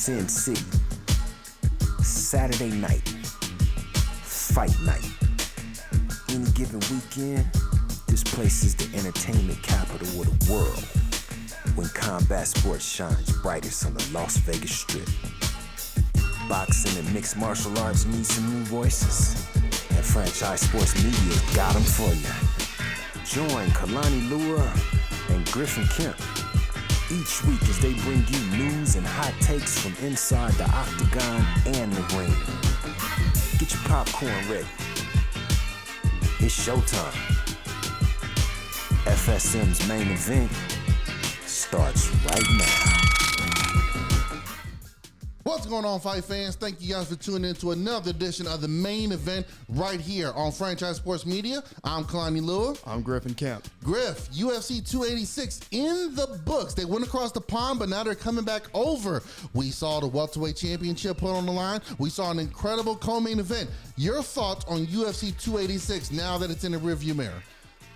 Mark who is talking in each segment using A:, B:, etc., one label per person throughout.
A: Sin City. Saturday night. Fight night. Any given weekend, this place is the entertainment capital of the world. When combat sports shines brightest on the Las Vegas Strip. Boxing and mixed martial arts need some new voices. And Franchise Sports Media got them for you. Join Kalani Lua and Griff and Kalani each week as they bring you news and hot takes from inside the octagon and the ring. Get your popcorn ready. It's showtime. FSM's main event starts right now.
B: What's going on, fight fans? Thank you guys for tuning in to another edition of the main event right here on Franchise Sports Media. I'm Kalani Lua.
C: I'm Griff and Kalani.
B: Griff, UFC 286 in the books. They went across the pond, but now they're coming back over. We saw the welterweight championship put on the line. We saw an incredible co-main event. Your thoughts on UFC 286 now that it's in the rearview mirror?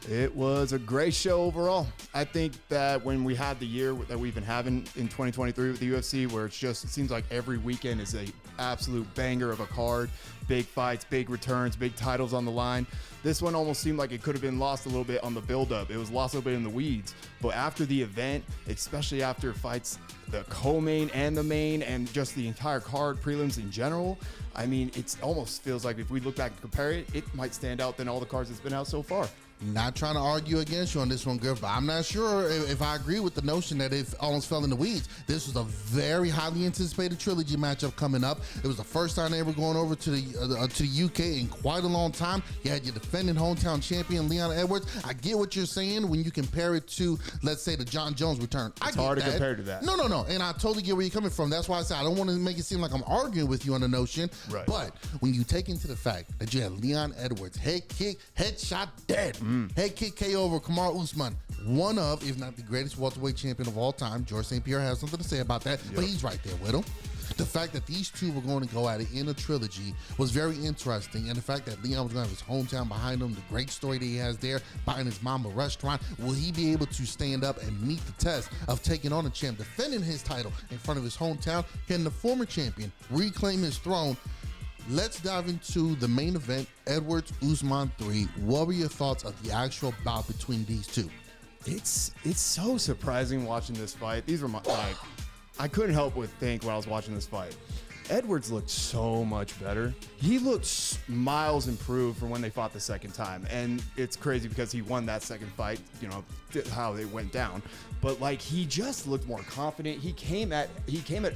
C: It was a great show overall. I think that when we had the year that we've been having in 2023 with the UFC, where it seems like every weekend is a absolute banger of a card, big fights, big returns, big titles on the line. This one almost seemed like it could have been lost a little bit on the buildup. It was lost a little bit in the weeds. But after the event, especially after fights, the co-main and the main and just the entire card, prelims in general, I mean, it almost feels like if we look back and compare it, it might stand out than all the cards that's been out so far.
B: Not trying to argue against you on this one, Griff, but I'm not sure if I agree with the notion that it almost fell in the weeds. This was a very highly anticipated trilogy matchup coming up. It was the first time they were going over to the UK in quite a long time. You had your defending hometown champion, Leon Edwards. I get what you're saying when you compare it to, let's say, the John Jones return.
C: It's hard to compare to that.
B: No. And I totally get where you're coming from. That's why I said I don't want to make it seem like I'm arguing with you on the notion.
C: Right.
B: But when you take into the fact that you had Leon Edwards, head kick, headshot, dead. Head kick KO over Kamaru Usman, one of, if not the greatest welterweight champion of all time. George St. Pierre has something to say about that, but he's right there with him. The fact that these two were going to go at it in a trilogy was very interesting, and the fact that Leon was going to have his hometown behind him, the great story that he has there, buying his mama a restaurant, will he be able to stand up and meet the test of taking on a champ, defending his title in front of his hometown? Can the former champion reclaim his throne? Let's dive into the main event, Edwards Usman 3. What were your thoughts of the actual bout between these two?
C: It's so surprising watching this fight. These were I couldn't help but think when I was watching this fight. Edwards looked so much better. He looked miles improved from when they fought the second time. And it's crazy because he won that second fight, you know, how they went down. But like, he just looked more confident. He came at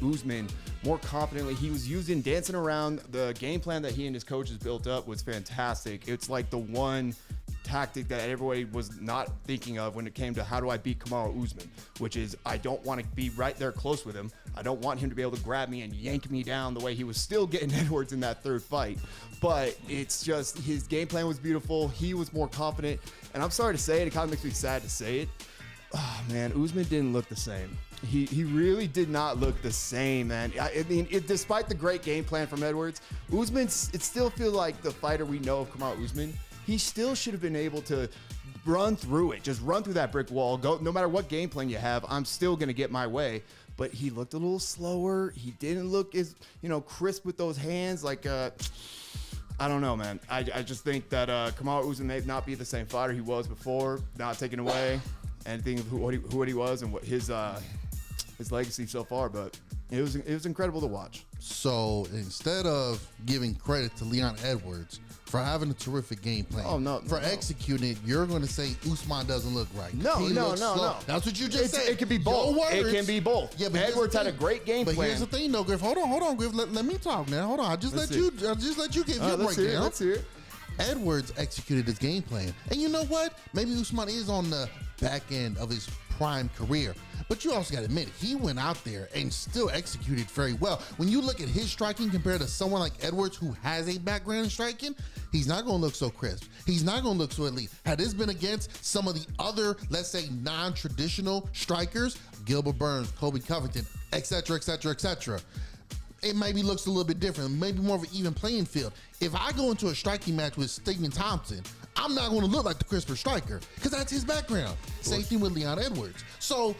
C: Usman more confidently. He was dancing around. The game plan that he and his coaches built up was fantastic. It's like the one tactic that everybody was not thinking of when it came to how do I beat Kamaru Usman, which is I don't want to be right there close with him. I don't want him to be able to grab me and yank me down the way he was still getting Edwards in that third fight. But it's just his game plan was beautiful. He was more confident. And I'm sorry to say it. It kind of makes me sad to say it. Oh, man, Usman didn't look the same. He really did not look the same, man. I mean, despite the great game plan from Edwards, Usman, it still feels like the fighter we know of Kamaru Usman. He still should have been able to run through it. Just run through that brick wall. Go, no matter what game plan you have, I'm still going to get my way. But he looked a little slower. He didn't look as, crisp with those hands. Like, I don't know, man. I just think that Kamaru Usman may not be the same fighter he was before, not taking away anything of who he was and what his legacy so far. But it was incredible to watch.
B: So instead of giving credit to Leon Edwards for having a terrific game plan, executing it, you're going to say Usman doesn't look right.
C: No.
B: That's what you just said.
C: It can be both. It can be both. Yeah, but Edwards had a great game plan.
B: But here's the thing, though, Griff. Hold on, Griff. Let me talk now. Hold on. I'll just let you give your breakdown.
C: Let's hear it.
B: Edwards executed his game plan, and you know what? Maybe Usman is on the back end of his prime career. But you also got to admit, he went out there and still executed very well. When you look at his striking compared to someone like Edwards, who has a background in striking, he's not going to look so crisp. He's not going to look so elite. Had this been against some of the other, let's say, non-traditional strikers, Gilbert Burns, Kobe Covington, etc., it maybe looks a little bit different, maybe more of an even playing field. If I go into a striking match with Stephen Thompson, I'm not going to look like the crisper striker because that's his background. Same thing with Leon Edwards. So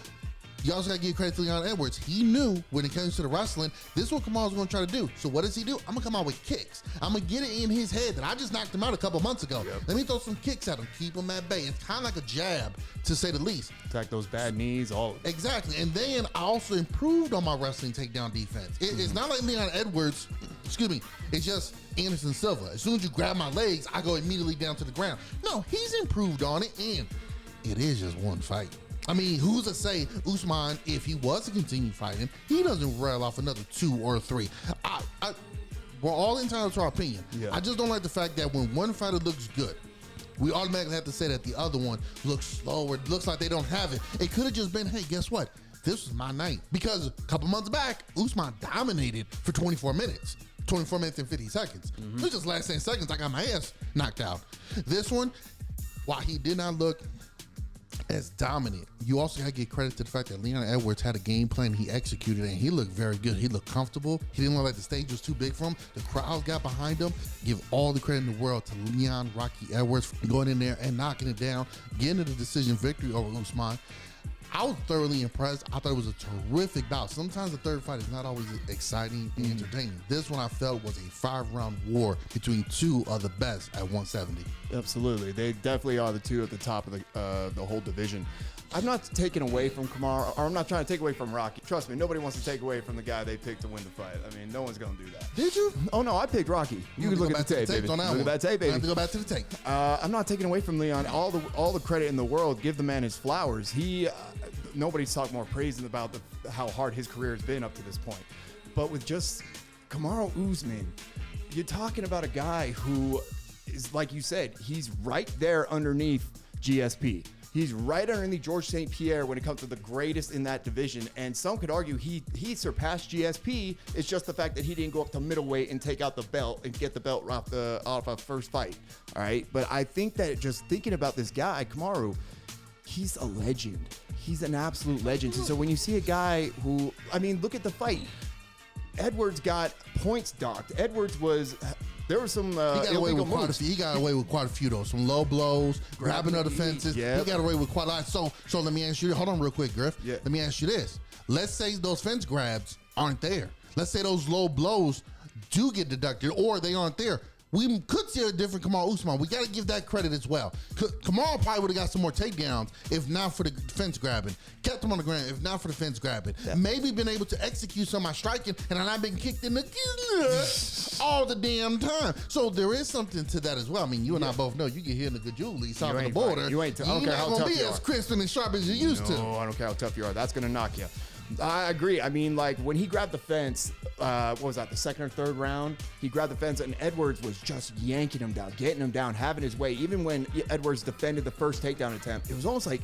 B: You also got to give credit to Leon Edwards. He knew when it comes to the wrestling, this is what Kamaru was going to try to do. So what does he do? I'm going to come out with kicks. I'm going to get it in his head that I just knocked him out a couple months ago.
C: Yep.
B: Let me throw some kicks at him, keep him at bay. It's kind of like a jab, to say the least.
C: Attack those bad knees, all of it.
B: Exactly. And then I also improved on my wrestling takedown defense. It's not like Leon Edwards, excuse me, it's just Anderson Silva. As soon as you grab my legs, I go immediately down to the ground. No, he's improved on it, and it is just one fight. I mean, who's to say Usman, if he was to continue fighting, he doesn't rail off another 2 or 3. We're all entitled to our opinion.
C: Yeah.
B: I just don't like the fact that when one fighter looks good, we automatically have to say that the other one looks slow or looks like they don't have it. It could have just been, hey, guess what? This was my night. Because a couple months back, Usman dominated for 24 minutes. 24 minutes and 50 seconds. It was just last 10 seconds, I got my ass knocked out. This one, while he did not look as dominant, you also got to give credit to the fact that Leon Edwards had a game plan, he executed it, and he looked very good. He looked comfortable. He didn't look like the stage was too big for him. The crowd got behind him. Give all the credit in the world to Leon Rocky Edwards for going in there and knocking it down, getting the decision victory over Usman. I was thoroughly impressed. I thought it was a terrific bout. Sometimes the third fight is not always exciting and entertaining. This one I felt was a 5-round war between two of the best at 170.
C: Absolutely. They definitely are the two at the top of the whole division. I'm not taking away from Kamaru, or I'm not trying to take away from Rocky. Trust me, nobody wants to take away from the guy they picked to win the fight. I mean, no one's going to do that.
B: Did you?
C: Oh, no, I picked Rocky. You can look at the tape, baby.
B: On that
C: look
B: one.
C: at that tape, baby.
B: I have to go back to the tape.
C: I'm not taking away from Leon. All the credit in the world. Give the man his flowers. Nobody's talked more praising about how hard his career has been up to this point. But with just Kamaru Usman, you're talking about a guy who is, like you said, he's right there underneath GSP. He's right underneath George St. Pierre when it comes to the greatest in that division. And some could argue he surpassed GSP. It's just the fact that he didn't go up to middleweight and take out the belt and get the belt off a first fight. All right. But I think that just thinking about this guy, Kamaru, he's a legend. He's an absolute legend. And so when you see a guy who, I mean, look at the fight. Edwards got points docked. Edwards was... There were some
B: he got away with quite a few. He got away with quite a few though. Some low blows, grabbing other fences.
C: Yep.
B: He got away with quite a lot. So let me ask you. Hold on, real quick, Griff.
C: Yeah.
B: Let me ask you this. Let's say those fence grabs aren't there. Let's say those low blows do get deducted, or they aren't there. We could see a different Kamaru Usman. We got to give that credit as well. Kamaru probably would have got some more takedowns if not for the fence grabbing. Kept him on the ground if not for the fence grabbing. Yeah. Maybe been able to execute some of my striking, and I've been kicked in the all the damn time. So there is something to that as well. I mean, you and I both know you get hit in the good jewelry south of the border.
C: You ain't. I don't care how tough you are. You're not gonna be
B: as crisp and as sharp as you used to.
C: No, I don't care how tough you are. That's gonna knock you. I agree. I mean, like when he grabbed the fence, what was that, the second or third round? He grabbed the fence and Edwards was just yanking him down, getting him down, having his way. Even when Edwards defended the first takedown attempt, it was almost like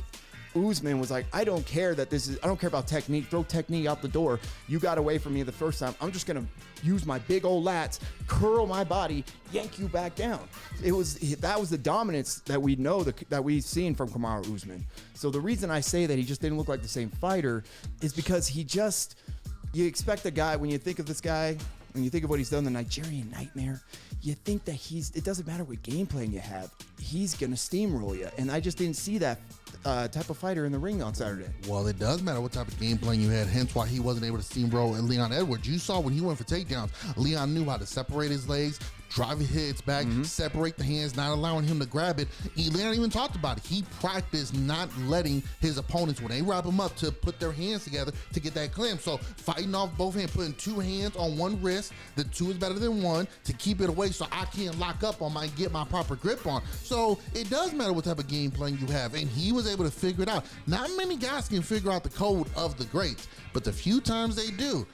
C: Usman was like, I don't care about technique. Throw technique out the door. You got away from me the first time. I'm just going to use my big old lats, curl my body, yank you back down. That was the dominance that we know that we've seen from Kamaru Usman. So the reason I say that he just didn't look like the same fighter is because you expect a guy, when you think of this guy, when you think of what he's done, the Nigerian Nightmare, you think that it doesn't matter what game plan you have, he's going to steamroll you. And I just didn't see that type of fighter in the ring on Saturday.
B: Well, it does matter what type of game plan you had, hence why he wasn't able to steamroll Leon Edwards. You saw when he went for takedowns, Leon knew how to separate his legs, drive his head back, separate the hands, not allowing him to grab it. Leon even talked about it. He practiced not letting his opponents, when they wrap him up, to put their hands together to get that clamp. So fighting off both hands, putting two hands on one wrist, the two is better than one, to keep it away so I can't lock up on get my proper grip on. So it does matter what type of game plan you have, and he was able to figure it out. Not many guys can figure out the code of the greats, but the few times they do,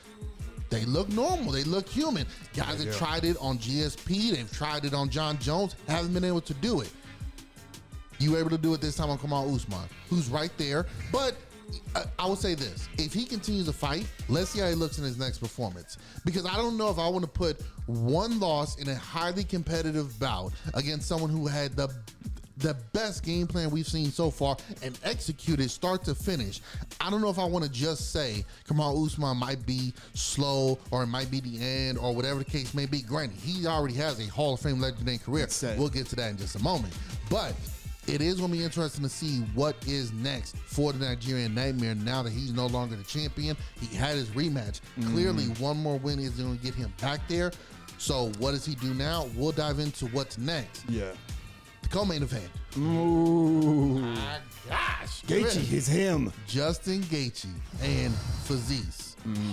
B: they look normal. They look human. Guys have tried it on GSP. They've tried it on John Jones. Haven't been able to do it. You were able to do it this time on Kamaru Usman, who's right there. But I would say this. If he continues to fight, let's see how he looks in his next performance. Because I don't know if I want to put one loss in a highly competitive bout against someone who had the best game plan we've seen so far and executed start to finish. I don't know if I want to just say Kamaru Usman might be slow or it might be the end or whatever the case may be. Granted, he already has a Hall of Fame legendary career. We'll get to that in just a moment. But It is going to be interesting to see what is next for the Nigerian Nightmare now that he's no longer the champion. He had his rematch. Clearly, one more win is going to get him back there. So what does he do now? We'll dive into what's next.
C: Yeah.
B: The co-main event.
C: Ooh.
B: My gosh.
C: Gaethje is him.
B: Justin Gaethje and Fiziev.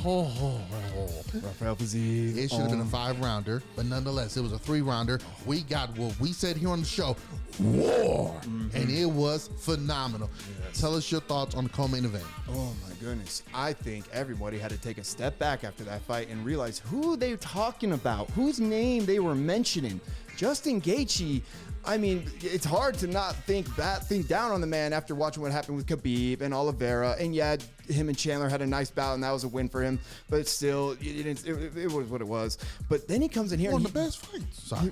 C: Rafael Fiziev.
B: It should have been a 5-rounder, but nonetheless, it was a 3-rounder. We got what we said here on the show, war, and it was phenomenal.
C: Yes.
B: Tell us your thoughts on the co-main event.
C: Oh my goodness. I think everybody had to take a step back after that fight and realize who they were talking about, whose name they were mentioning. Justin Gaethje. I mean, it's hard to not think down on the man after watching what happened with Khabib and Oliveira. And yeah, him and Chandler had a nice bout, and that was a win for him. But still, it was what it was. But then he comes in here.
B: One of the best fights. Sorry.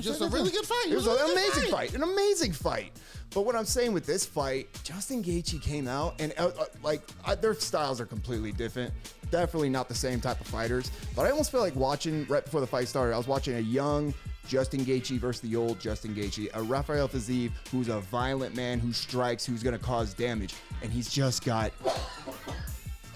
B: Just a really good fight.
C: It was an amazing fight. But what I'm saying with this fight, Justin Gaethje came out, and their styles are completely different. Definitely not the same type of fighters. But I almost feel like watching, right before the fight started, I was watching a young Justin Gaethje versus the old Justin Gaethje, a Rafael Fiziev who's a violent man who strikes, who's going to cause damage, and he's just got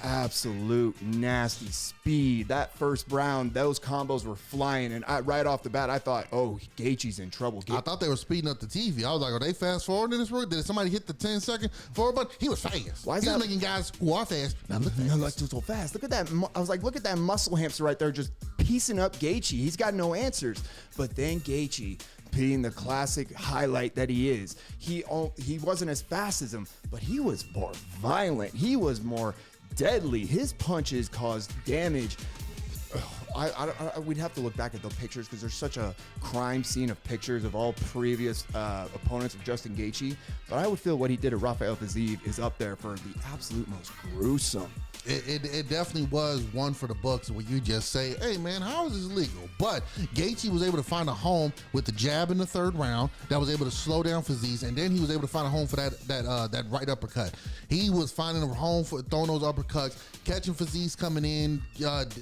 C: absolute nasty speed. That first round, those combos were flying, and right off the bat, I thought, oh, Gaethje's in trouble.
B: I thought they were speeding up the TV. I was like, are they fast forwarding this? Did somebody hit the 10-second forward button? He was fast.
C: Why is
B: he
C: that
B: was making guys who are fast not look fast.
C: No, that's too so fast. Look at that. I was like, look at that muscle hamster right there just piecing up Gaethje. He's got no answers. But then Gaethje, being the classic highlight that he is, he wasn't as fast as him, but he was more violent. He was more deadly. His punches caused damage. We'd have to look back at the pictures because there's such a crime scene of pictures of all previous opponents of Justin Gaethje. But I would feel what he did to Rafael Fiziev is up there for the absolute most gruesome.
B: It definitely was one for the books where you just say, hey, man, how is this legal? But Gaethje was able to find a home with the jab in the 3rd round that was able to slow down Fiziev, and then he was able to find a home for that right uppercut. He was finding a home for throwing those uppercuts, catching Fiziev coming in,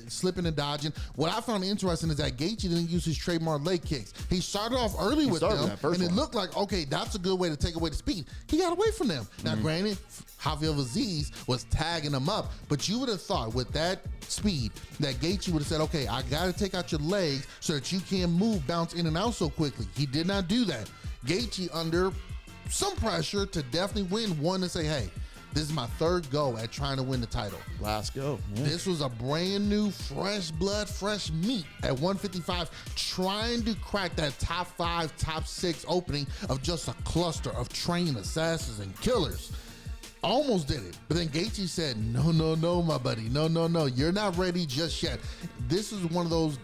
B: slipping and dodging. What I found interesting is that Gaethje didn't use his trademark leg kicks. He started off early with them, and it looked like, okay, that's a good way to take away the speed. He got away from them. Now, granted, Javier Fiziev was tagging him up, but you would have thought with that speed that Gaethje would have said, okay, I got to take out your legs so that you can't move, bounce in and out so quickly. He did not do that. Gaethje, under some pressure to definitely win, won and say, hey, this is my 3rd go at trying to win the title.
C: Last go. Yeah.
B: This was a brand new, fresh blood, fresh meat at 155, trying to crack that top 5, top 6 opening of just a cluster of trained assassins and killers. Almost did it, but then Gaethje said, no, my buddy, no, you're not ready just yet. This is one of those,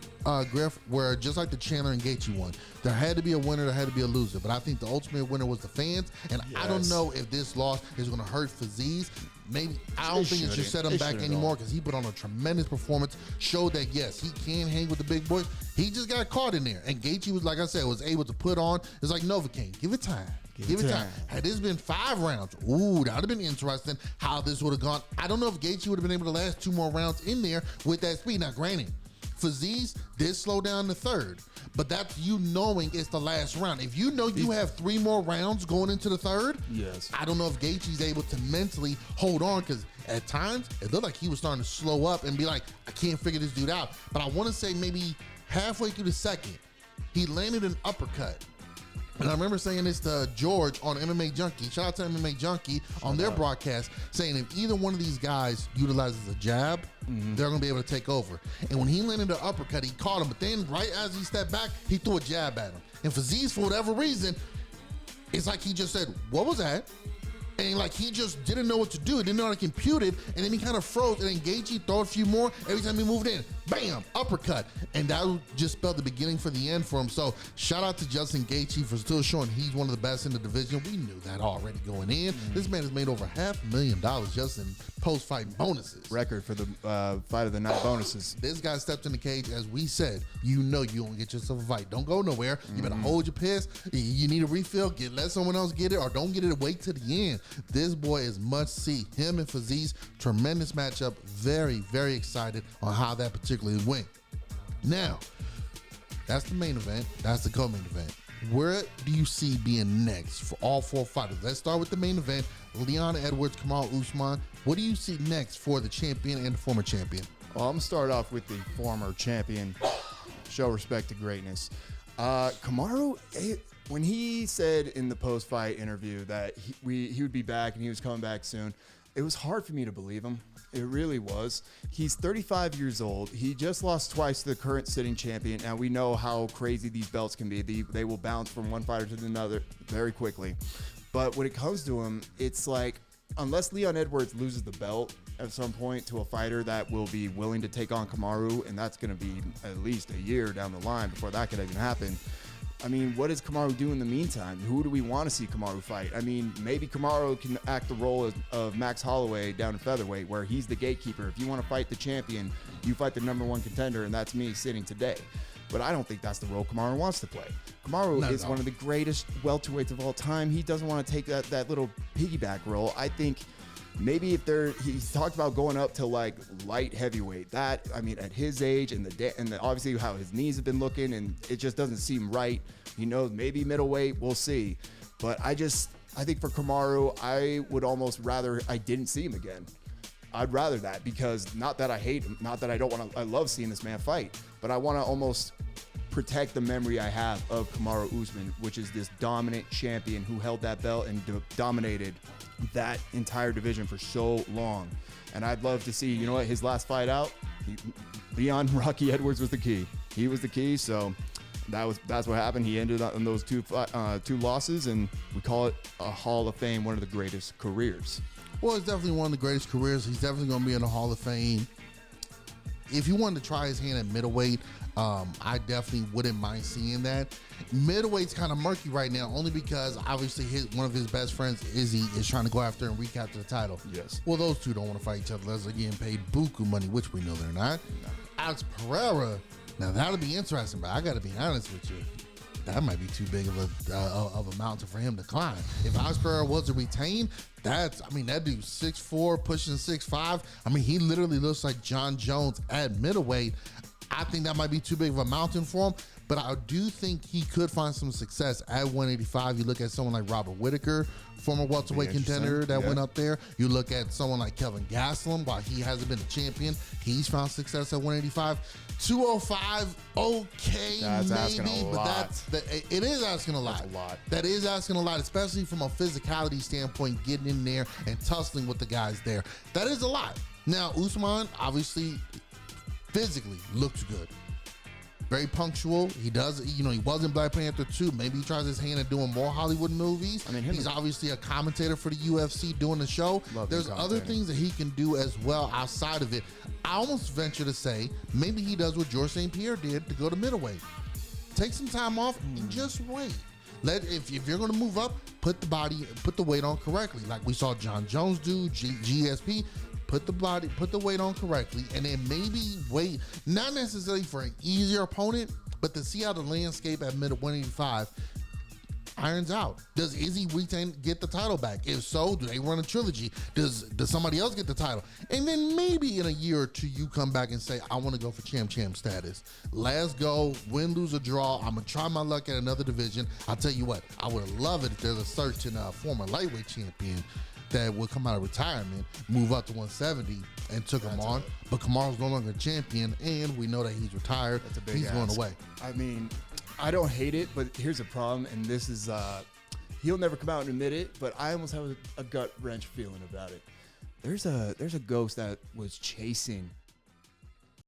B: Griff, where just like the Chandler and Gaethje one, there had to be a winner, there had to be a loser, but I think the ultimate winner was the fans, and yes. I don't know if this loss is going to hurt Fiziev. Maybe I don't think it should set him back anymore because he put on a tremendous performance, showed that yes, he can hang with the big boys. He just got caught in there, and Gaethje was, like I said, was able to put on. It's like Novocaine, give it time. Give it time. Had this been 5 rounds, ooh, that would have been interesting how this would have gone. I don't know if Gaethje would have been able to last 2 more rounds in there with that speed. Now, granted, Fiziev did slow down the 3rd, but that's you knowing it's the last round. If you know you have 3 more rounds going into the 3rd,
C: yes,
B: I don't know if Gaethje's able to mentally hold on because at times it looked like he was starting to slow up and be like, I can't figure this dude out. But I want to say maybe halfway through the 2nd, he landed an uppercut. And I remember saying this to George on MMA Junkie. Shout out to MMA Junkie on their broadcast, saying if either one of these guys utilizes a jab, they're going to be able to take over. And when he landed the uppercut, he caught him. But then right as he stepped back, he threw a jab at him. And Fiziev, for whatever reason, it's like he just said, what was that? And like he just didn't know what to do. He didn't know how to compute it. And then he kind of froze. And then Gaethje threw a few more. Every time he moved in, bam, uppercut. And that just spelled the beginning for the end for him. So shout out to Justin Gaethje for still showing he's one of the best in the division. We knew that already going in. This man has made over $500,000 just in post-fight bonuses.
C: Record for the fight of the night bonuses.
B: This guy stepped in the cage, as we said, you know you don't get yourself a fight. Don't go nowhere. You better hold your piss. You need a refill, let someone else get it, or don't get it, wait to the end. This boy is must see. Him and Fiziev, tremendous matchup. Very, very excited on how that particularly went. Now, that's the main event. That's the co-main event. Where do you see being next for all 4 fighters? Let's start with the main event. Leon Edwards, Kamaru Usman. What do you see next for the champion and the former champion?
C: Well, I'm going to start off with the former champion. Show respect to greatness. Kamaru, when he said in the post-fight interview that he would be back and he was coming back soon, it was hard for me to believe him. It really was. He's 35 years old. He just lost twice to the current sitting champion. Now, we know how crazy these belts can be. They will bounce from one fighter to another very quickly. But when it comes to him, it's like, unless Leon Edwards loses the belt at some point to a fighter that will be willing to take on Kamaru, and that's going to be at least a year down the line before that could even happen. I mean, what does Kamaru do in the meantime? Who do we want to see Kamaru fight? I mean, maybe Kamaru can act the role of Max Holloway down in featherweight, where he's the gatekeeper. If you want to fight the champion, you fight the #1 contender, and that's me sitting today. But I don't think that's the role Kamaru wants to play. Kamaru is one of the greatest welterweights of all time. He doesn't want to take that little piggyback role. I think maybe if he's talked about going up to like light heavyweight. That, I mean, at his age and obviously how his knees have been looking, and it just doesn't seem right. He knows maybe middleweight, we'll see. But I think for Kamaru, I would almost rather I didn't see him again. I'd rather that, because not that I hate him, not that I don't want to, I love seeing this man fight, but I want to almost protect the memory I have of Kamaru Usman, which is this dominant champion who held that belt and dominated that entire division for so long. And I'd love to see, his last fight out, Leon Rocky Edwards was the key. He was the key, so that's what happened. He ended up in those two losses, and we call it a Hall of Fame, one of the greatest careers.
B: Well, it's definitely one of the greatest careers. He's definitely going to be in the Hall of Fame. If you wanted to try his hand at middleweight, I definitely wouldn't mind seeing that. Middleweight's kind of murky right now, only because obviously one of his best friends, Izzy, is trying to go after and recapture the title.
C: Yes.
B: Well, those two don't want to fight each other unless they're getting paid buku money, which we know they're not. No. Alex Pereira, now that'll be interesting, but I got to be honest with you. That might be too big of a mountain for him to climb. If Alex Pereira was to retain, that dude's 6'4", pushing 6'5". I mean, he literally looks like John Jones at middleweight. I think that might be too big of a mountain for him, but I do think he could find some success at 185. You look at someone like Robert Whitaker, former welterweight contender that went up there. You look at someone like Kelvin Gastelum, while he hasn't been a champion, he's found success at 185. 205, okay,
C: that's
B: maybe, but it is asking a lot.
C: That's a lot.
B: That is asking a lot, especially from a physicality standpoint, getting in there and tussling with the guys there. That is a lot. Now, Usman, obviously, physically looks good. Very punctual. He does, he was in Black Panther 2. Maybe he tries his hand at doing more Hollywood movies. I mean, he's obviously a commentator for the UFC doing the show. There's other things that he can do as well outside of it. I almost venture to say maybe he does what George St. Pierre did to go to middleweight. Take some time off and just wait. If you're going to move up, put the weight on correctly, like we saw John Jones do, GSP. Put the weight on correctly, and then maybe wait, not necessarily for an easier opponent, but to see how the landscape at middle 185 irons out. Does Izzy get the title back? If so, do they run a trilogy? Does somebody else get the title? And then maybe in a year or two, you come back and say, I want to go for champ status. Let's go, win, lose, or draw. I'm going to try my luck at another division. I'll tell you what, I would love it if there's a certain former lightweight champion that would come out of retirement, move up to 170, and took him on. But Kamaru's no longer a champion, and we know that he's retired.
C: That's a big
B: He's going away.
C: I mean, I don't hate it, but here's a problem, and this is, he'll never come out and admit it, but I almost have a gut wrench feeling about it. There's a ghost that was chasing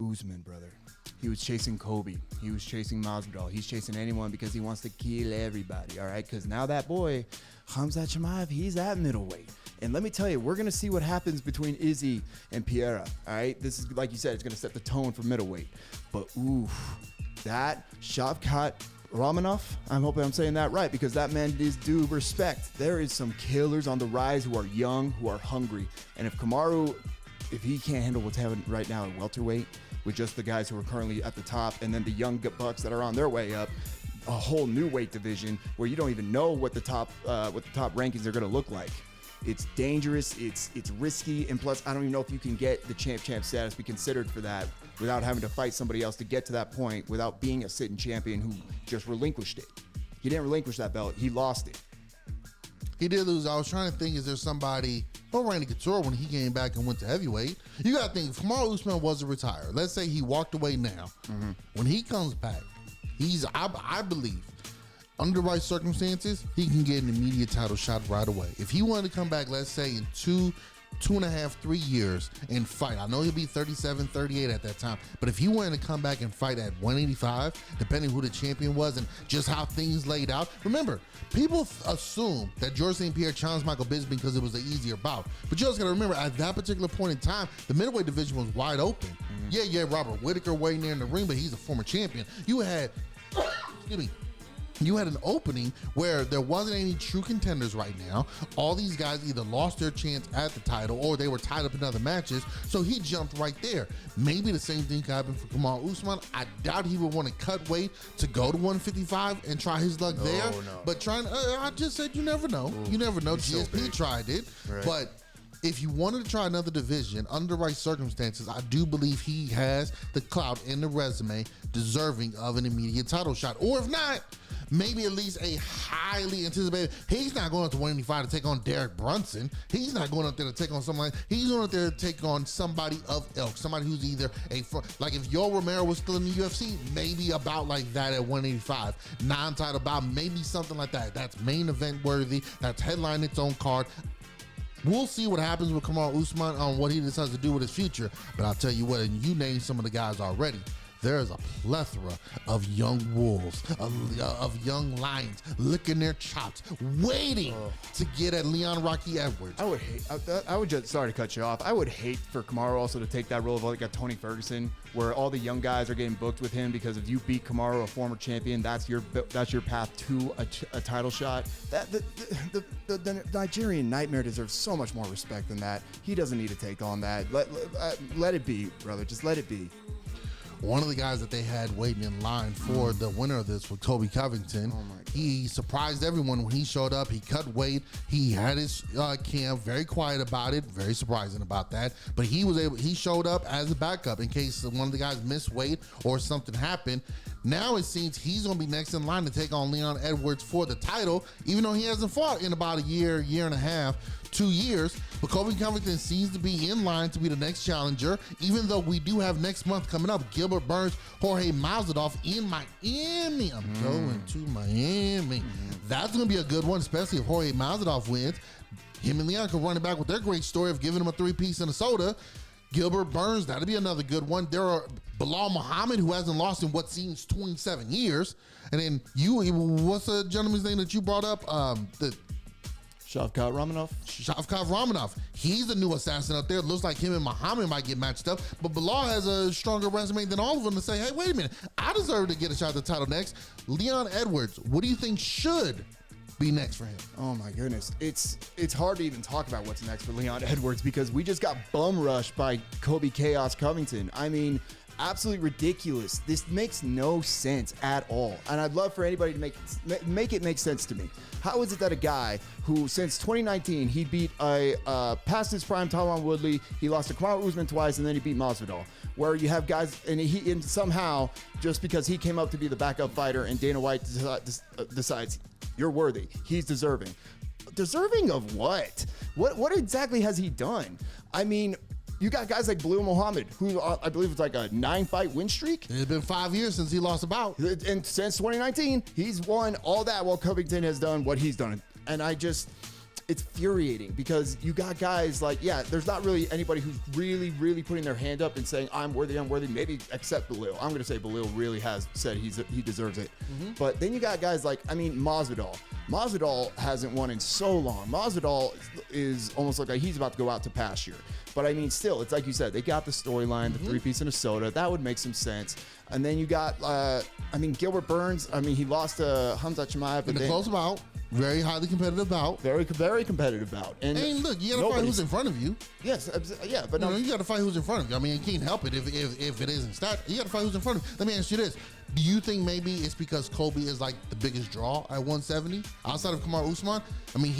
C: Usman, brother. He was chasing Kobe. He was chasing Masvidal. He's chasing anyone because he wants to kill everybody, all right? Because now that boy, Khamzat Chimaev, he's at middleweight. And let me tell you, we're going to see what happens between Izzy and Pereira, all right? This is, like you said, it's going to set the tone for middleweight. But, that Shavkat Ramonov, I'm hoping I'm saying that right, because that man is due respect. There is some killers on the rise who are young, who are hungry. And if Kamaru, if he can't handle what's happening right now at welterweight, with just the guys who are currently at the top, and then the young bucks that are on their way up, a whole new weight division where you don't even know what the top rankings are going to look like. It's dangerous, it's risky, and plus I don't even know if you can get the champ status, be considered for that without having to fight somebody else to get to that point without being a sitting champion who just relinquished it. He didn't relinquish that belt. He lost it.
B: He did lose. I was trying to think, is there somebody, Randy Couture when he came back and went to heavyweight. You got to think, if Kamaru Usman wasn't retired, let's say he walked away now. When he comes back, I believe, under right circumstances, he can get an immediate title shot right away. If he wanted to come back, let's say in 2.5, 3 years and fight. I know he'll be 37, 38 at that time, but if he wanted to come back and fight at 185, depending who the champion was and just how things laid out. Remember, people assume that George St. Pierre challenged Michael Bisping because it was an easier bout. But you also got to remember, at that particular point in time, the middleweight division was wide open. Yeah, Robert Whittaker waiting there in the ring, but he's a former champion. You had, excuse me, you had an opening where there wasn't any true contenders right now. All these guys either lost their chance at the title or they were tied up in other matches, so he jumped right there. Maybe the same thing could happen for Kamaru Usman. I doubt he would want to cut weight to go to 155 and try his luck there.
C: No.
B: But I just said you never know. You never know. GSP tried it,
C: right.
B: But if you wanted to try another division under right circumstances, I do believe he has the clout and the resume deserving of an immediate title shot. Or if not, maybe at least a highly anticipated. He's not going up to 185 to take on Derek Brunson. He's not going up there to take on somebody. He's going up there to take on somebody of ilk, somebody who's either like if Yoel Romero was still in the UFC, maybe about like that at 185, non-title bout, maybe something like that. That's main event worthy. That's headline its own card. We'll see what happens with Kamaru Usman on what he decides to do with his future. But I'll tell you what, and you named some of the guys already. There is a plethora of young wolves, of young lions licking their chops, waiting to get at Leon Rocky Edwards.
C: I would just, sorry to cut you off, I would hate for Kamaru also to take that role of like a Tony Ferguson, where all the young guys are getting booked with him because if you beat Kamaru, a former champion, that's your path to a title shot. The Nigerian Nightmare deserves so much more respect than that. He doesn't need to take on that. Let it be, brother. Just let it be.
B: One of the guys that they had waiting in line for the winner of this was Kobe Covington.
C: Oh my God.
B: He surprised everyone when he showed up. He cut weight. He had his camp, very quiet about it, very surprising about that. But he showed up as a backup in case one of the guys missed weight or something happened. Now it seems he's going to be next in line to take on Leon Edwards for the title, even though he hasn't fought in about a year and a half, 2 years. But Kobe Covington seems to be in line to be the next challenger, even though we do have next month coming up Gilbert Burns, Jorge Masvidal in Miami. I'm going to Miami. That's going to be a good one, especially if Jorge Masvidal wins. Him and Leon can run it back with their great story of giving him a 3-piece and a soda. Gilbert Burns, that'll be another good one. There are Bilal Muhammad, who hasn't lost in what seems 27 years. And then what's the gentleman's name that you brought up?
C: Shavkat
B: Ramonov. He's the new assassin up there. It looks like him and Muhammad might get matched up. But Bilal has a stronger resume than all of them to say, hey, wait a minute. I deserve to get a shot at the title next. Leon Edwards, what do you think should be next for him?
C: Oh my goodness. It's hard to even talk about what's next for Leon Edwards because we just got bum rushed by Kobe Chaos Covington. I mean, absolutely ridiculous. This makes no sense at all. And I'd love for anybody to make it make sense to me. How is it that a guy who since 2019 he beat past his prime Tyron Woodley, he lost to Kamaru Usman twice, and then he beat Masvidal, where you have guys and somehow just because he came up to be the backup fighter and Dana White decides you're worthy, he's deserving. Deserving of what? What exactly has he done? I mean, you got guys like Belal Muhammad, who I believe it's like a 9-fight win streak.
B: It's been 5 years since he lost a bout.
C: And since 2019, he's won all that while Covington has done what he's done. And it's infuriating because you got guys like, there's not really anybody who's really, really putting their hand up and saying, I'm worthy, maybe except Belal. I'm going to say Belal really has said he deserves it. But then you got guys like, Masvidal. Masvidal hasn't won in so long. Masvidal is almost like he's about to go out to pasture. But I mean, still, it's like you said, they got the storyline, the 3-piece and a soda. That would make some sense. And then you got, Gilbert Burns. He lost to Hamza Chimaev.
B: In a close bout. Very highly competitive bout.
C: Very, very competitive bout. And
B: look, you got to fight who's in front of you.
C: Yes, yeah. But
B: you got to fight who's in front of you. I mean, you can't help it if it isn't stat. You got to fight who's in front of you. Let me ask you this. Do you think maybe it's because Kobe is like the biggest draw at 170 outside of Kamaru Usman? I mean,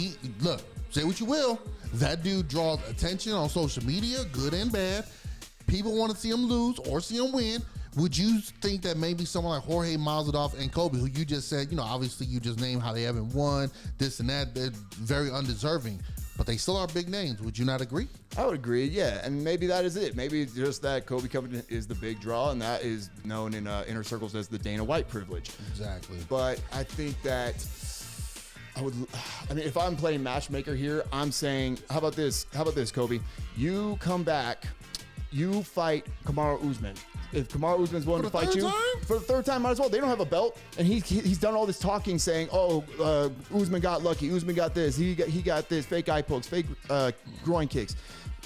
B: say what you will. That dude draws attention on social media, good and bad. People want to see him lose or see him win. Would you think that maybe someone like Jorge Masvidal and Kobe, who you just said, obviously you just named how they haven't won, this and that, they're very undeserving, but they still are big names. Would you not agree?
C: I would agree, yeah. And maybe that is it. Maybe it's just that Kobe Covington is the big draw, and that is known in inner circles as the Dana White privilege.
B: Exactly.
C: But I think that if I'm playing matchmaker here, I'm saying, how about this, Kobe? You come back, you fight Kamaru Usman. If Kamaru Usman's willing to fight you for the third time, might as well. They don't have a belt, and he's done all this talking, saying, Usman got lucky, Usman got this, he got this, fake eye pokes, fake groin kicks.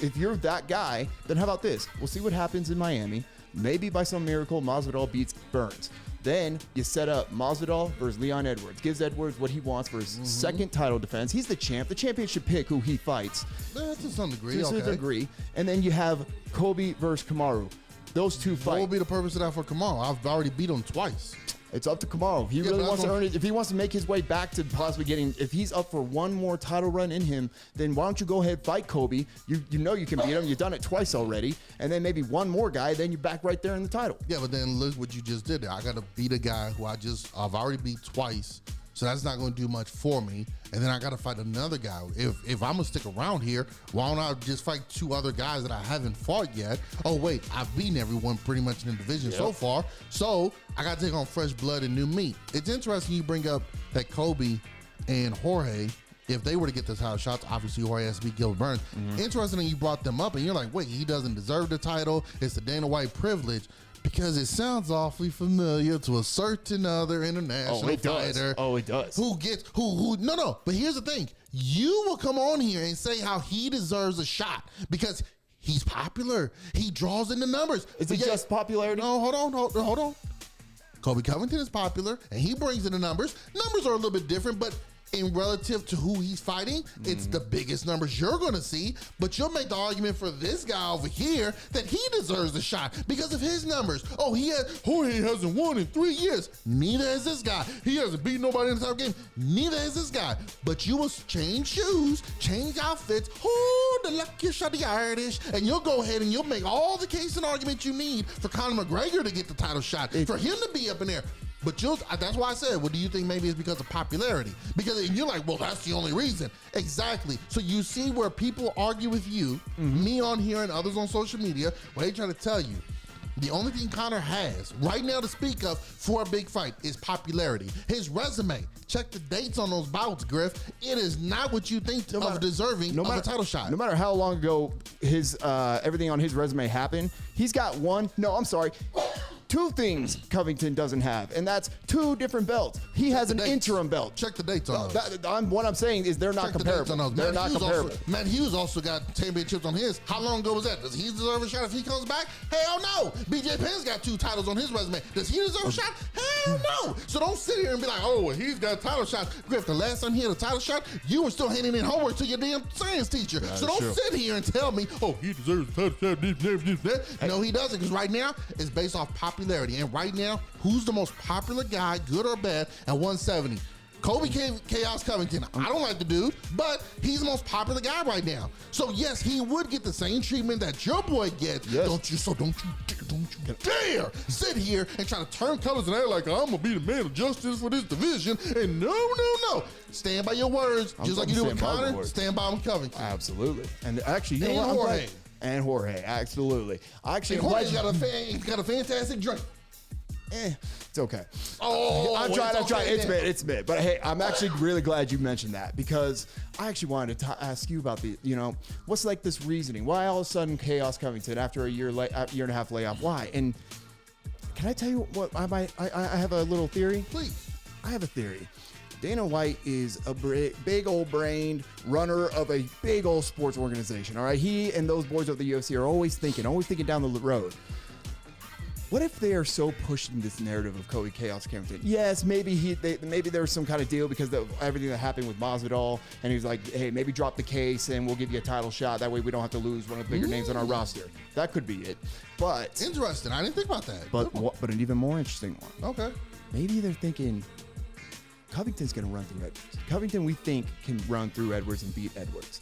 C: If you're that guy, then how about this? We'll see what happens in Miami. Maybe by some miracle, Masvidal beats Burns. Then you set up Masvidal versus Leon Edwards. Gives Edwards what he wants for his second title defense. He's the champ. The champion should pick who he fights.
B: To some degree,
C: to some degree. And then you have Kobe versus Kamaru. Those two fight.
B: What will be the purpose of that for Kamaru? I've already beat him twice.
C: It's up to Kamaru. If he really wants to earn it, if he wants to make his way back to possibly getting, if he's up for one more title run in him, then why don't you go ahead and fight Kobe? You know you can beat him. You've done it twice already. And then maybe one more guy, then you're back right there in the title.
B: Yeah, but then look what you just did there. I got to beat a guy who I've already beat twice. So that's not going to do much for me. And then I got to fight another guy. If I'm going to stick around here, why don't I just fight two other guys that I haven't fought yet? Oh, wait, I've beaten everyone pretty much in the division so far. So I got to take on fresh blood and new meat. It's interesting you bring up that Kobe and Jorge, if they were to get the title shots, obviously Jorge has to beat Gilbert Burns. Interesting that you brought them up and you're like, wait, he doesn't deserve the title. It's the Dana White privilege. Because it sounds awfully familiar to a certain other international fighter.
C: Oh, it does.
B: No. But here's the thing. You will come on here and say how he deserves a shot because he's popular. He draws in the numbers.
C: Is it just popularity?
B: No, hold on. Kobe Covington is popular and he brings in the numbers. Numbers are a little bit different, but in relative to who he's fighting, it's the biggest numbers you're going to see. But you'll make the argument for this guy over here that he deserves the shot because of his numbers. Oh, Jorge hasn't won in 3 years. Neither has this guy. He hasn't beaten nobody in the title game. Neither has this guy. But you will change shoes, change outfits. Oh, the luckiest shot the Irish. And you'll go ahead and you'll make all the case and argument you need for Conor McGregor to get the title shot, for him to be up in there. But that's why I said, well, do you think maybe it's because of popularity? Because you're like, well, that's the only reason. Exactly. So you see where people argue with you, me on here and others on social media, where they try to tell you, the only thing Conor has right now to speak of for a big fight is popularity. His resume, check the dates on those bouts, Griff. It is not what you think of deserving of a title shot.
C: No matter how long ago his everything on his resume happened, he's got two things Covington doesn't have, and that's two different belts. He has an interim belt.
B: Check the dates on those.
C: What I'm saying is they're not comparable. They're not comparable.
B: Matt Hughes also got championships on his. How long ago was that? Does he deserve a shot if he comes back? Hell no. BJ Penn's got 2 titles on his resume. Does he deserve a shot? Hell no. So don't sit here and be like, oh, well, he's got a title shot. Griff, the last time he had a title shot, you were still handing in homework to your damn science teacher. So don't sit here and tell me, oh, he deserves a title shot. This. No, he doesn't, because right now it's based off popularity. And right now, who's the most popular guy, good or bad, at 170? Kobe Chaos Covington. I don't like the dude, but he's the most popular guy right now. So yes, he would get the same treatment that your boy gets. Yes. Don't you dare sit here and try to turn colors and act like I'm gonna be the man of justice for this division. And no. Stand by your words, just like you do with Conor. Stand by with Covington.
C: Absolutely. And actually, you
B: know what?
C: And Jorge, absolutely. Actually,
B: Jorge's got a fantastic drink.
C: It's okay.
B: Oh,
C: I've tried. It's mid. But hey, I'm actually really glad you mentioned that because I actually wanted to ask you about what's like this reasoning? Why all of a sudden Chaos Covington after a year and a half layoff? Why? And can I tell you what? I have a little theory.
B: Please.
C: I have a theory. Dana White is a big old brained runner of a big old sports organization. All right, he and those boys of the UFC are always thinking down the road. What if they are so pushing this narrative of Kobe Chaos Covington? Yes, maybe maybe there was some kind of deal because of everything that happened with Masvidal, and he was like, hey, maybe drop the case and we'll give you a title shot. That way we don't have to lose one of the bigger names on our roster. That could be it. But
B: interesting. I didn't think about that.
C: But an even more interesting one.
B: Okay.
C: Maybe they're thinking Covington's going to run through Edwards. Covington, we think, can run through Edwards and beat Edwards.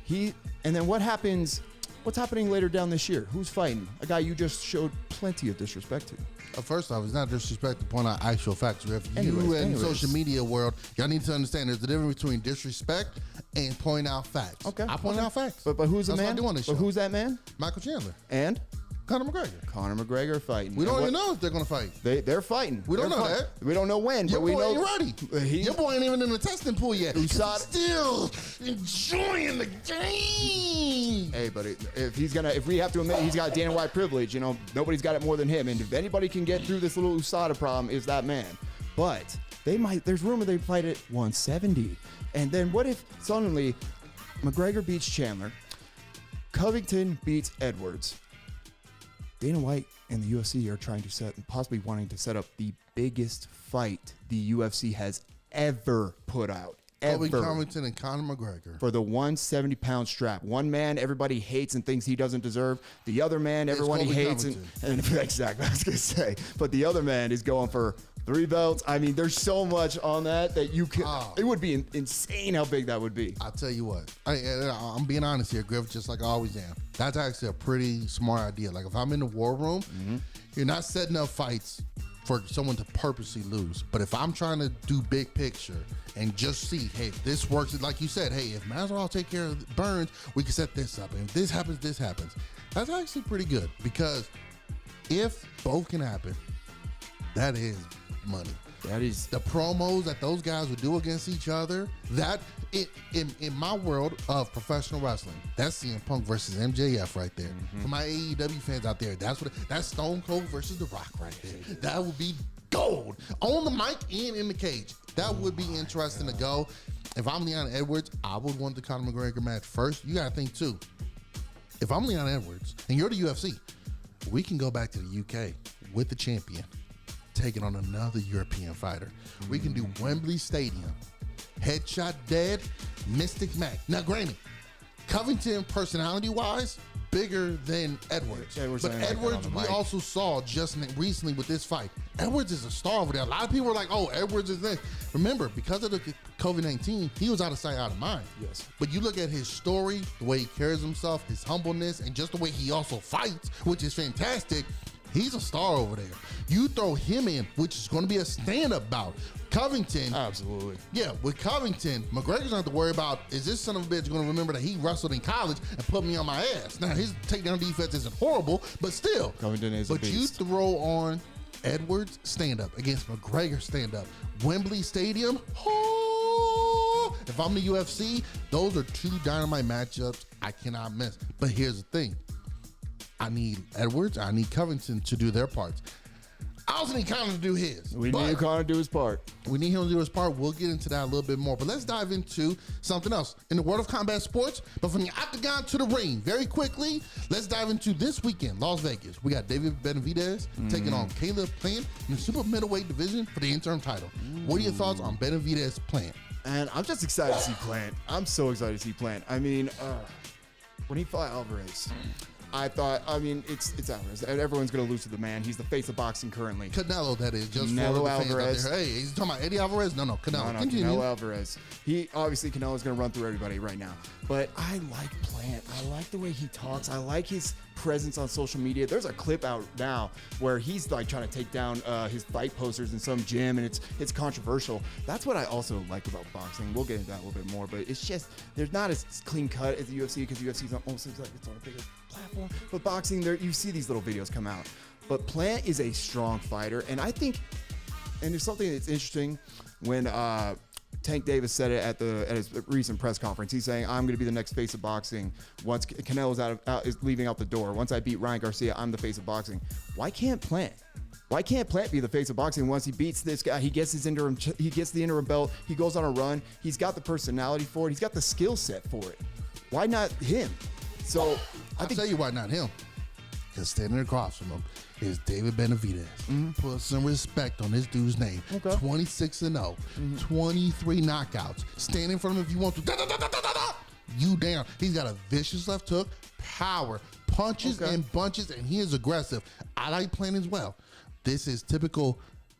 C: And then what happens What's happening later down this year? Who's fighting? A guy you just showed plenty of disrespect to.
B: First off, it's not disrespect to point out actual facts. If you
C: Anyways.
B: in social media world, y'all need to understand there's a difference between disrespect and point out facts.
C: Okay.
B: I point out facts.
C: But who's the
B: That's
C: man?
B: what I do on this
C: But
B: show.
C: who's that man?
B: Michael Chandler.
C: And
B: Conor McGregor.
C: Conor McGregor fighting.
B: We don't
C: And
B: even know if they're going to fight.
C: They're fighting.
B: We don't
C: They're
B: know
C: fighting.
B: that.
C: We don't know when,
B: Your
C: but we
B: boy
C: know
B: ain't ready. Your boy ain't even in the testing pool yet.
C: USADA.
B: Still enjoying the game.
C: Hey, but if we have to admit he's got Dana White privilege, nobody's got it more than him. And if anybody can get through this little USADA problem, is that man. But there's rumor they fight at 170. And then what if suddenly McGregor beats Chandler, Covington beats Edwards? Dana White and the UFC are trying to possibly wanting to set up the biggest fight the UFC has ever put out.
B: Colby Covington and Conor McGregor.
C: For the 170-pound strap. One man everybody hates and thinks he doesn't deserve. The other man everyone
B: Colby
C: hates. And exactly, I was going to say. But the other man is going for 3 belts. I mean, there's so much on that you could. It would be insane how big that would be.
B: I'll tell you what. I'm being honest here, Griff, just like I always am. That's actually a pretty smart idea. Like if I'm in the war room, you're not setting up fights for someone to purposely lose. But if I'm trying to do big picture and just see, hey, if this works, like you said, hey, if Masvidal take care of Burns, we can set this up. And if this happens, this happens. That's actually pretty good because if both can happen, that is money.
C: That is
B: the promos that those guys would do against each other. That in my world of professional wrestling, that's CM Punk versus MJF right there. For my AEW fans out there, that's Stone Cold versus The Rock right there. That would be gold on the mic and in the cage. That would be interesting to go. If I'm Leon Edwards, I would want the Conor McGregor match first. You gotta think too. If I'm Leon Edwards and you're the UFC, we can go back to the UK with the champion taking on another European fighter. We can do Wembley Stadium, Headshot Dead, Mystic Mac. Now, granted, Covington, personality-wise, bigger than Edwards. But Edwards, we also saw just recently with this fight. Edwards is a star over there. A lot of people were like, oh, Edwards is this. Remember, because of the COVID-19, he was out of sight, out of mind.
C: Yes.
B: But you look at his story, the way he carries himself, his humbleness, and just the way he also fights, which is fantastic. He's a star over there. You throw him in, which is going to be a stand-up bout. Covington.
C: Absolutely.
B: Yeah, with Covington, McGregor's not have to worry about, is this son of a bitch going to remember that he wrestled in college and put me on my ass? Now, his takedown defense isn't horrible, but still.
C: Covington is a beast.
B: But you throw on Edwards stand-up against McGregor stand-up. Wembley Stadium, if I'm the UFC, those are 2 dynamite matchups I cannot miss. But here's the thing. I need Edwards, I need Covington to do their parts. I also need Conor to do his.
C: We need Conor to do his part.
B: We need him to do his part. We'll get into that a little bit more. But let's dive into something else. In the world of combat sports, but from the octagon to the ring, very quickly, let's dive into this weekend, Las Vegas. We got David Benavides taking on Caleb Plant in the super middleweight division for the interim title. What are your thoughts on Benavides Plant?
C: And I'm just excited to see Plant. I'm so excited to see Plant. I mean, when he fought Alvarez, I thought, it's Alvarez. Everyone's going to lose to the man. He's the face of boxing currently.
B: Canelo, that is. Just
C: Canelo
B: for the
C: Alvarez.
B: fans out there. Hey, he's talking about Eddie Alvarez? No, Canelo.
C: No,
B: Continue.
C: Canelo Alvarez. Canelo's going to run through everybody right now. But I like Plant. I like the way he talks. I like his presence on social media. There's a clip out now where he's like trying to take down his fight posters in some gym, and it's controversial. That's what I also like about boxing. We'll get into that a little bit more, but it's just there's not as clean cut as the UFC because UFC's almost like it's on a bigger platform. But boxing, you see these little videos come out. But Plant is a strong fighter, and I think, and there's something that's interesting when Tank Davis said it at his recent press conference. He's saying, "I'm going to be the next face of boxing once Canelo's is leaving out the door. Once I beat Ryan Garcia, I'm the face of boxing." Why can't Plant? Why can't Plant be the face of boxing once he beats this guy? He gets the interim belt. He goes on a run. He's got the personality for it. He's got the skill set for it. Why not him? So
B: I'll tell you why not him. Because standing across from him is David Benavides. Put some respect on this dude's name.
C: Okay.
B: 26-0, 23 knockouts. Stand in front of him if you want to. You down. He's got a vicious left hook, power, punches and bunches, and he is aggressive. I like Plant as well. This is typical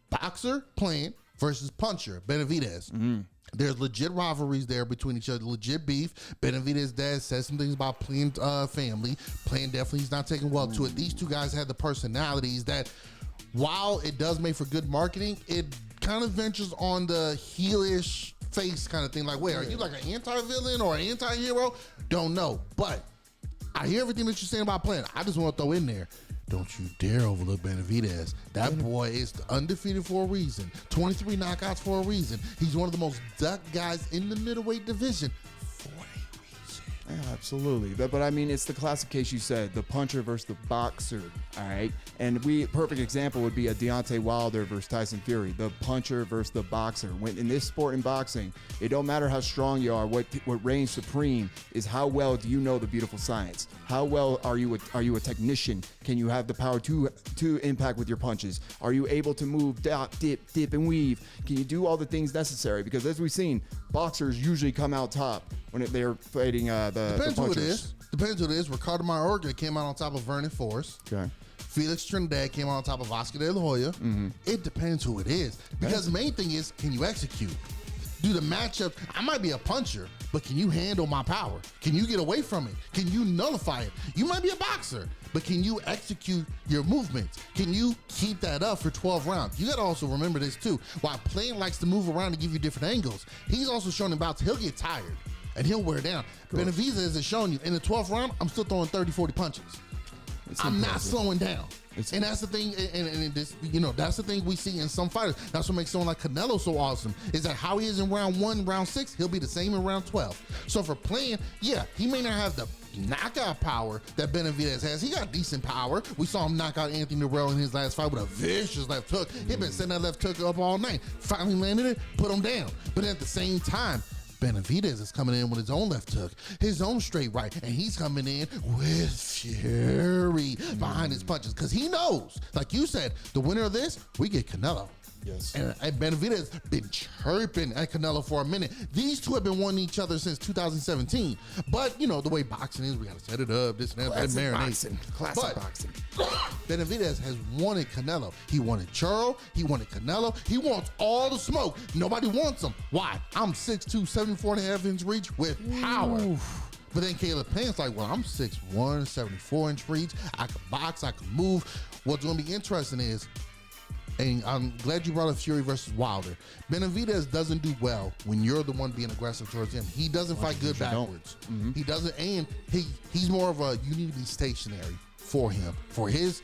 B: boxer Plant versus puncher, Benavidez. There's legit rivalries there between each other, legit beef. Benavidez' dad said some things about Plant family. Plant definitely is not taking well to it. These two guys had the personalities that, while it does make for good marketing, it kind of ventures on the heelish face kind of thing. Like, wait, are you like an anti-villain or an anti-hero? Don't know. But I hear everything that you're saying about Plant. I just want to throw in there, don't you dare overlook Benavidez. That boy is undefeated for a reason. 23 knockouts for a reason. He's one of the most ducked guys in the middleweight division for a reason.
C: Yeah, absolutely. But I mean, it's the classic case you said, the puncher versus the boxer, all right? And perfect example would be a Deontay Wilder versus Tyson Fury, the puncher versus the boxer. When in this sport, in boxing, it don't matter how strong you are, what reigns supreme is how well do you know the beautiful science? How well are you a technician? Can you have the power to impact with your punches? Are you able to move, dip, and weave? Can you do all the things necessary? Because as we've seen, boxers usually come out top when they're fighting the
B: Depends who it
C: punchers.
B: is. Depends who it is. Ricardo Mayorga came out on top of Vernon Forrest.
C: Okay.
B: Felix Trinidad came out on top of Oscar De La Hoya. It depends who it is. Because the main thing is, can you execute? Do the matchup, I might be a puncher, but can you handle my power? Can you get away from it? Can you nullify it? You might be a boxer, but can you execute your movements? Can you keep that up for 12 rounds? You gotta also remember this too. While Plant likes to move around and give you different angles, he's also shown in bouts he'll get tired and he'll wear down. Benavidez has shown you, in the 12th round, I'm still throwing 30, 40 punches. I'm not slowing down. And that's the thing, and this, that's the thing we see in some fighters. That's what makes someone like Canelo so awesome, is that how he is in round 1, round 6, he'll be the same in round 12. So for Plant, yeah, he may not have the knockout power that Benavidez has. He got decent power. We saw him knock out Anthony Morrell in his last fight with a vicious left hook. He'd been setting that left hook up all night. Finally landed it, put him down. But at the same time, Benavidez is coming in with his own left hook, his own straight right, and he's coming in with fury behind his punches because he knows, like you said, the winner of this, we get Canelo.
C: Yes.
B: And Benavidez been chirping at Canelo for a minute. These two have been wanting each other since 2017. But, the way boxing is, we got to set it up, this and that,
C: Classic
B: Classic
C: boxing.
B: Benavidez has wanted Canelo. He wanted Churro. He wanted Canelo. He wants all the smoke. Nobody wants him. Why? I'm 6'2", 74.5-inch reach with power. But then Caleb Plant's like, well, I'm 6'1", 74-inch reach. I can box. I can move. What's going to be interesting is, and I'm glad you brought up Fury versus Wilder. Benavidez doesn't do well when you're the one being aggressive towards him. He doesn't fight good backwards. He doesn't, and he's more of a, you need to be stationary for him. For his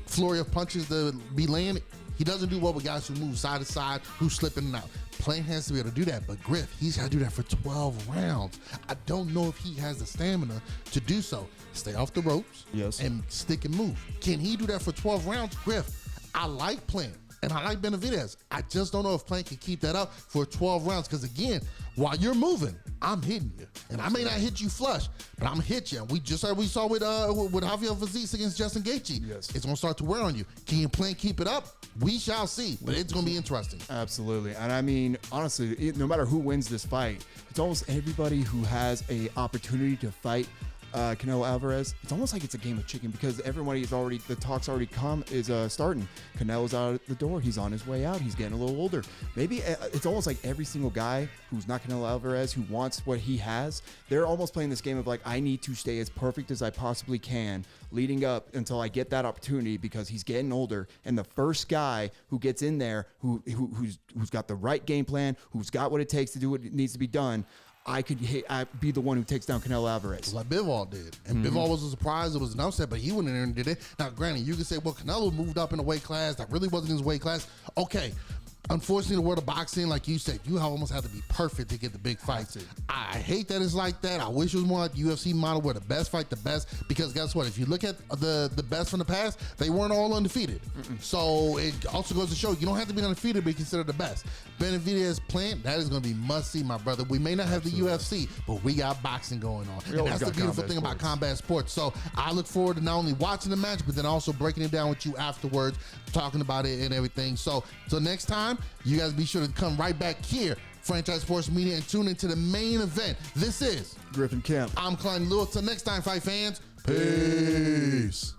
B: flurry of punches to be landed, he doesn't do well with guys who move side to side, who slip in and out. Plant has to be able to do that, but Griff, he's got to do that for 12 rounds. I don't know if he has the stamina to do so. Stay off the ropes, and stick and move. Can he do that for 12 rounds? Griff, I like Plant. And I like Benavidez. I just don't know if Plant can keep that up for 12 rounds. Because again, while you're moving, I'm hitting you. And I may not hit you flush, but I'm hit you. And we just like we saw with Javier Fazis against Justin Gaethje.
C: Yes. It's
B: going to start to wear on you. Can Plant keep it up? We shall see. But it's going to be interesting.
C: Absolutely. And I mean, honestly, no matter who wins this fight, it's almost everybody who has a opportunity to fight Canelo Alvarez. It's almost like it's a game of chicken because the talk's already starting. Canelo's out the door. He's on his way out. He's getting a little older. Maybe it's almost like every single guy who's not Canelo Alvarez, who wants what he has, they're almost playing this game of like, I need to stay as perfect as I possibly can leading up until I get that opportunity because he's getting older. And the first guy who gets in there, who's got the right game plan, who's got what it takes to do what needs to be done, I'd be the one who takes down Canelo Alvarez.
B: Like Bivol did. And Bivol was a surprise. It was an upset, but he went in there and did it. Now, granted, you can say, well, Canelo moved up in a weight class. That really wasn't his weight class. Okay. Unfortunately, the world of boxing, like you said, you almost have to be perfect to get the big fights. I hate that it's like that. I wish it was more like the UFC model where the best fight the best. Because guess what? If you look at the best from the past, they weren't all undefeated. So it also goes to show you don't have to be undefeated to be considered the best. Benavidez Plant, that is going to be must see, my brother. We may not have the UFC, but we got boxing going on. And that's the beautiful thing about combat sports. So I look forward to not only watching the match, but then also breaking it down with you afterwards, talking about it and everything. So till next time, you guys be sure to come right back here, Franchise Sports Media, and tune into the main event. This is
C: Griff and Kalani.
B: I'm Kalani Lewis. Till next time, fight fans. Peace.